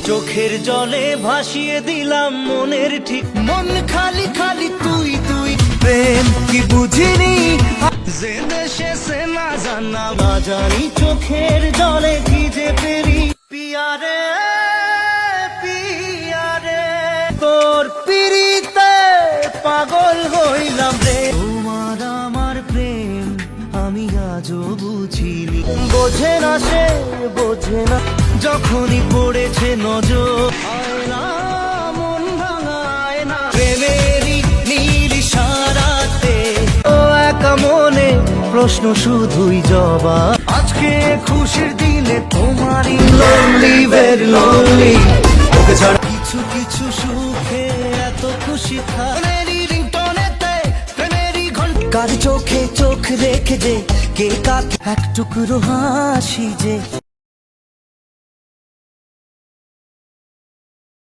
চোখের জলে ভাসিয়ে দিলাম মনের ঠিক, মন খালি খালি তুই তুই। প্রেম কি বুঝিনি যে দেশে সে না জানা, না জানি চোখের জলে ভিজে ফেরি। পিয়ারে পিয়ারে তোর পিরিতে পাগল হইলাম রে। তোমার আমার প্রেম আমি আজও বুঝিনি, বোঝে না সে বোঝে না, যখনই পড়েছে নজর আয়না মন ভাঙায় না। প্রেমেরই নীল ইশারাতে ও একা মনে প্রশ্ন শুধুই জবাব। আজকে খুশির দিনে তোমারই লোনলি ভেরি লোনলি, ওকে ছাড়া কিছু কিছু সুখে এত খুশি থাকে রিংটনেতে প্রেমেরই ঘন্টা। কার চোখে চোখ রেখে যে কে কাকে এক টুকরো হাসি যে